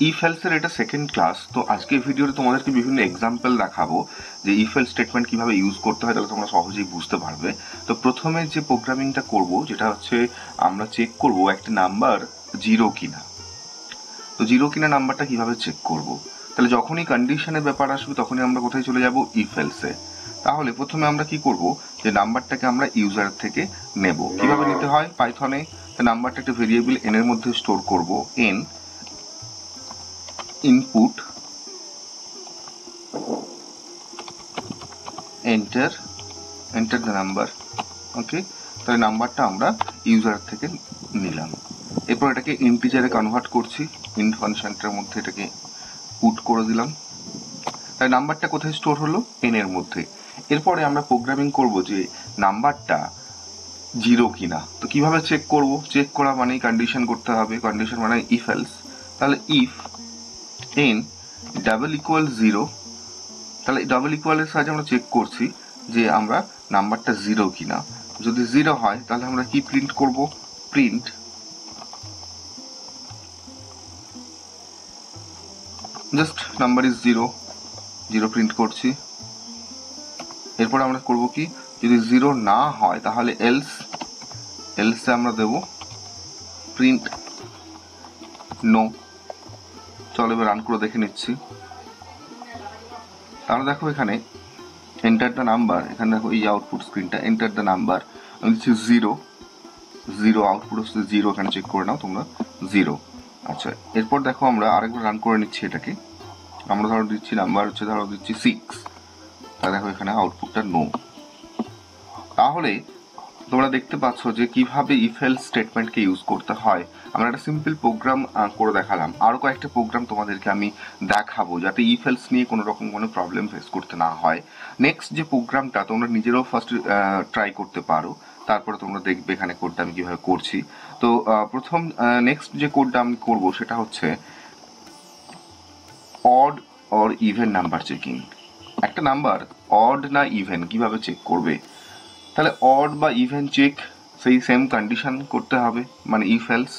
If এলসের এটা second class. তো আজকের ভিডিওতে তোমাদেরকে বিভিন্ন এক্সাম্পল দেখাবো যে ইফ এলস স্টেটমেন্ট কিভাবে ইউজ করতে হয়, তাহলে তোমরা সহজেই বুঝতে পারবে। তো প্রথমে যে প্রোগ্রামিংটা করব যেটা হচ্ছে আমরা চেক করব একটা নাম্বার জিরো কিনা। তো জিরো কিনা নাম্বারটা কিভাবে চেক করব, তাহলে যখনই কন্ডিশনের ব্যাপার আসবে তখনই আমরা কোথায় চলে যাব, ইফ এলসে। তাহলে প্রথমে আমরা কি করব, যে নাম্বারটাকে আমরা ইউজার থেকে নেব। কিভাবে নিতে হয় পাইথনে, নাম্বারটা একটা ভেরিয়েবল এন এর মধ্যে স্টোর করব। N input enter the number. Okay, তাহলে নাম্বারটা আমরা ইউজার থেকে নিলাম। এরপর এটাকে ইন্টিজারে কনভার্ট করছি, ইন্ট ফাংশনটার মধ্যে এটাকে পুট করে দিলাম। তাই নাম্বারটা কোথায় স্টোর হলো, এন এর মধ্যে। এরপরে আমরা প্রোগ্রামিং করব যে নাম্বারটা জিরো কিনা। তো কিভাবে চেক করব, চেক করা মানেই কন্ডিশন করতে হবে, কন্ডিশন মানে ইফ এলস। তাহলে if N double equal zero, তাহলে ডাবল ইকুয়ালের সাহায্যে আমরা চেক করছি যে আমরা নাম্বারটা জিরো কিনা। যদি জিরো হয় তাহলে আমরা কি প্রিন্ট করব, print just number is zero, zero print করছি। এরপর আমরা করব কি, যদি জিরো না হয় তাহলে এলসে আমরা দেব প্রিন্ট নো। চলো এবার রান করে দেখে নিচ্ছি। তাহলে দেখো এখানে এন্টার দ্য নাম্বার, এখানে দেখো এই আউটপুট স্ক্রিনটা এন্টার দ্য নাম্বার, আমি দিচ্ছি জিরো, জিরো আউটপুট হচ্ছে জিরো, এখানে চেক করে নাও তোমরা জিরো। আচ্ছা, এরপর দেখো আমরা আরেকবার রান করে নিচ্ছি এটাকে। আমরা ধরো দিচ্ছি নাম্বার হচ্ছে ধরো দিচ্ছি 6, তাহলে দেখো এখানে আউটপুটটা নো। তাহলে তোমরা দেখতে পাচ্ছ যে কিভাবে ইফ এলস স্টেটমেন্টকে ইউজ করতে হয়। আমরা একটা সিম্পল প্রোগ্রাম করে দেখালাম, আরো কয়েকটা প্রোগ্রাম তোমাদেরকে আমি দেখাবো যাতে ইফ এলস নিয়ে কোনো রকম কোনো প্রবলেম ফেস করতে না হয়। নেক্সট যে প্রোগ্রামটা তোমরা নিজেরাও ফার্স্ট ট্রাই করতে পারো, তারপরে তোমরা দেখবে এখানে কোডটা আমি কিভাবে করছি। তো প্রথম নেক্সট যে কোডটা আমি করবো সেটা হচ্ছে odd or even number checking. একটা নাম্বার অড না ইভেন কিভাবে চেক করবে, তাহলে অড বা ইভেন চেক সেই সেম কন্ডিশন করতে হবে, মানে ইফ এলস।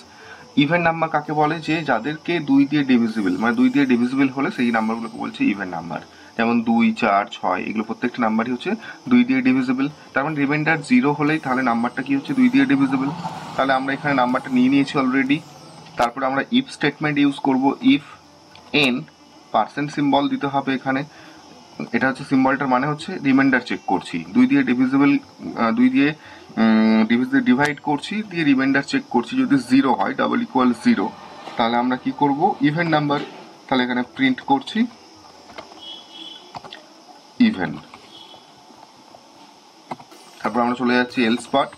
ইভেন নাম্বার কাকে বলে, যে যাদেরকে দুই দিয়ে ডিভিজিবল, মানে দুই দিয়ে ডিভিজিবল হলে সেই নাম্বারগুলোকে বলছে ইভেন নাম্বার। যেমন 2, 4, 6 এগুলো প্রত্যেকটা নাম্বারই হচ্ছে দুই দিয়ে ডিভিজিবল। তার মানে রিমাইন্ডার জিরো হলেই তাহলে নাম্বারটা কি হচ্ছে, দুই দিয়ে ডিভিজিবল। তাহলে আমরা এখানে নাম্বারটা নিয়ে নিয়েছি অলরেডি। তারপরে আমরা ইফ স্টেটমেন্ট ইউজ করব, ইফ এন পার্সেন্ট সিম্বল দিতে হবে এখানে। এটা হচ্ছে সিম্বলটার মানে হচ্ছে রিমাইন্ডার চেক করছি, দুই দিয়ে ডিভিজিবল, দুই দিয়ে ডিভাইড করছি, দিয়ে রিমাইন্ডার চেক করছি। যদি জিরো হয় ডাবল ইকুয়াল জিরো, তাহলে আমরা কি করব, ইভেন নাম্বার। তাহলে এখানে প্রিন্ট করছি ইভেন। তারপর আমরা চলে যাচ্ছি এলস পার্ট।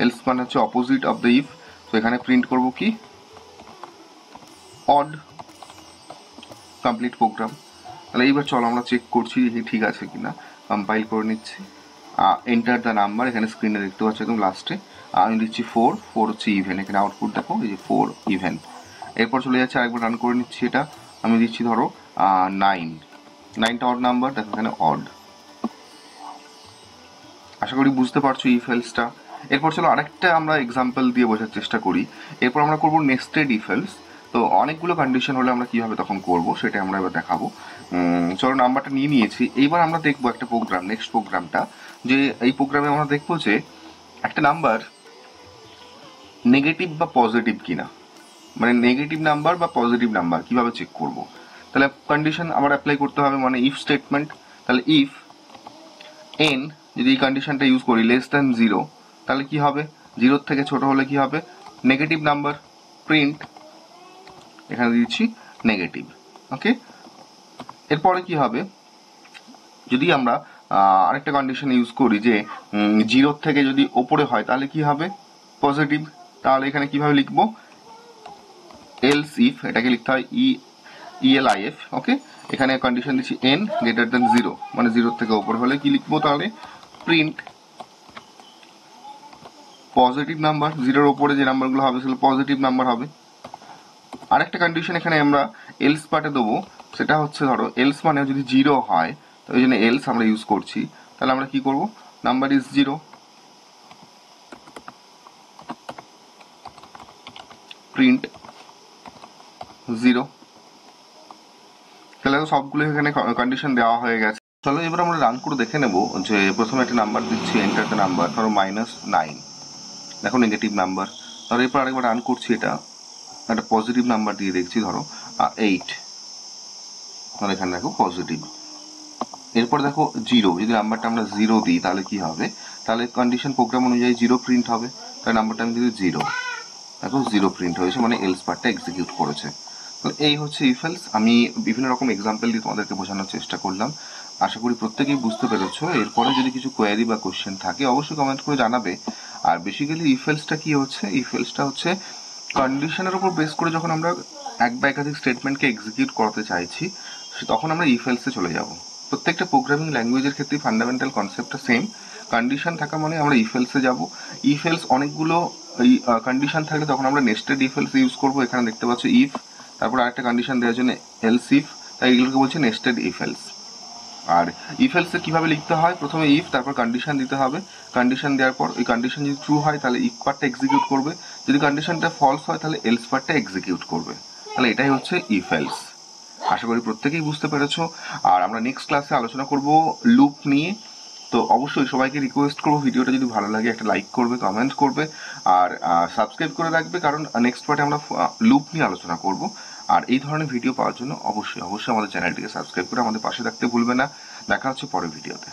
এলস মানে হচ্ছে অপোজিট অফ দ্য ইফ। তো এখানে প্রিন্ট করব কি, অড। Complete programme. তাহলে এইবার চলো আমরা চেক করছি ঠিক আছে কিনা, কম্পাইল করে নিচ্ছি। এন্টার দ্য নাম্বার, এখানে স্ক্রিনে দেখতে পাচ্ছি একদম লাস্টে আমি দিচ্ছি 4, 4 হচ্ছে ইভেন। এখানে আউটপুট দেখো এই যে 4 ইভেন। এরপর চলে যাচ্ছে আরেকবার রান করে নিচ্ছি এটা, আমি দিচ্ছি ধরো 9, 9টা অড নাম্বার, দেখো এখানে অড। আশা করি বুঝতে পারছো ইফ এলসটা। এরপর চলো আরেকটা আমরা এক্সাম্পল দিয়ে বোঝার চেষ্টা করি। এরপর আমরা করবো নেস্টেড ইফ এলস। তো অনেকগুলো কন্ডিশন হলে আমরা কিভাবে তখন করব সেটা আমরা এবার দেখাবো। চলো নাম্বারটা নিয়ে নিয়েছি, এইবার আমরা দেখবো একটা প্রোগ্রাম, নেক্সট প্রোগ্রামটা, যে এই প্রোগ্রামে আমরা দেখবো যে একটা নাম্বার নেগেটিভ বা পজিটিভ কিনা, মানে নেগেটিভ নাম্বার বা পজিটিভ নাম্বার কিভাবে চেক করব। তাহলে কন্ডিশন আবার অ্যাপ্লাই করতে হবে, মানে ইফ স্টেটমেন্ট। তাহলে ইফ এন, যদি এই কন্ডিশনটা ইউজ করি লেস দ্যান জিরো, তাহলে কি হবে, জিরোর থেকে ছোট হলে কি হবে, নেগেটিভ নাম্বার। প্রিন্ট, এখানে দিচ্ছি নেগেটিভ। ওকে, এরপরে কি হবে, যদি আমরা আরেকটা কন্ডিশন ইউজ করি যে জিরোর থেকে যদি ওপরে হয় তাহলে কি হবে, পজিটিভ। তাহলে এখানে কিভাবে লিখবো, এলস ইফ, এটাকে লিখতে হয় ELIF। ওকে, এখানে কন্ডিশন দিচ্ছি এন গ্রেটার দেন জিরো, মানে জিরোর থেকে ওপরে হলে কি লিখবো, তাহলে প্রিন্ট পজিটিভ নাম্বার। জিরোর ওপরে যে নাম্বারগুলো হবে সেগুলো পজিটিভ নাম্বার হবে। আরেকটা কন্ডিশন এখানে আমরা এলস পার্টে দেবো, সেটা হচ্ছে ধরো এলস মানে যদি জিরো হয়, তো ওই জন্য এলস আমরা ইউজ করছি। তাহলে আমরা কি করব, number is zero, print zero. তাহলে সবগুলো এখানে কন্ডিশন দেওয়া হয়ে গেছে। চলো এবার আমরা রান করে দেখে নেব যে প্রথমে একটা নাম্বার দিচ্ছি, এন্টার দ্য নাম্বার, ধরো -9, দেখো নেগেটিভ নাম্বার। ধরো এরপর আরেকবার রান করছি, এটা একটা পজিটিভ নাম্বার দিয়ে দেখছি, ধরো 8, ধরো এখানে দেখো পজিটিভ। এরপর দেখো 0, যদি নাম্বারটা আমরা 0 দিই তাহলে কি হবে, তাহলে কন্ডিশন প্রোগ্রাম অনুযায়ী 0 প্রিন্ট হবে। তাহলে নাম্বারটা আমি দিই 0, দেখো 0 প্রিন্ট হয়েছে, মানে এলস পার্টটা এক্সিকিউট করেছে। তো এই হচ্ছে ইফ এলস। আমি বিভিন্ন রকম এক্সাম্পল দিয়ে তোমাদেরকে বোঝানোর চেষ্টা করলাম, আশা করি প্রত্যেকেই বুঝতে পেরেছো। এরপরে যদি কিছু কোয়ারি বা কোশ্চেন থাকে অবশ্যই কমেন্ট করে জানাবে। আর বেসিক্যালি ইফ এলসটা কি হচ্ছে, ইফ এলসটা হচ্ছে কন্ডিশনের উপর বেস করে যখন আমরা এক বা একাধিক স্টেটমেন্টকে এক্সিকিউট করতে চাইছি তখন আমরা ইফ এলসে চলে যাব। প্রত্যেকটা প্রোগ্রামিং ল্যাঙ্গুয়েজের ক্ষেত্রে ফান্ডামেন্টাল কনসেপ্টটা সেম, কন্ডিশন থাকা মানে আমরা ইফ এলসে যাব। ইফ এলস অনেকগুলো কন্ডিশন থাকলে তখন আমরা নেস্টেড ইফ এলস ইউজ করবো। এখানে দেখতে পাচ্ছ ইফ, তারপর আরেকটা কন্ডিশন দেওয়ার জন্য এলস ইফ, তাই এগুলোকে বলছে নেস্টেড ইফ এলস। আর ইফ এলসে কিভাবে লিখতে হয়, প্রথমে ইফ, তারপর কন্ডিশন দিতে হবে। কন্ডিশন দেওয়ার পর ওই কন্ডিশন যদি ট্রু হয় তাহলে ইফ পার্টটা এক্সিকিউট করবে, যদি কন্ডিশনটা ফলস হয় তাহলে এলস পার্টটা এক্সিকিউট করবে। তাহলে এটাই হচ্ছে ইফ এলস। আশা করি প্রত্যেকেই বুঝতে পেরেছো। আর আমরা নেক্সট ক্লাসে আলোচনা করব লুপ নিয়ে। তো অবশ্যই সবাইকে রিকোয়েস্ট করবো ভিডিওটা যদি ভালো লাগে একটা লাইক করবে, কমেন্ট করবে, আর সাবস্ক্রাইব করে রাখবে, কারণ নেক্সট পার্টে আমরা লুপ নিয়ে আলোচনা করব। আর এই ধরনের ভিডিও পাওয়ার জন্য অবশ্যই আমাদের চ্যানেলটিকে সাবস্ক্রাইব করে আমাদের পাশে থাকতে ভুলবে না। দেখা হচ্ছে পরের ভিডিওতে।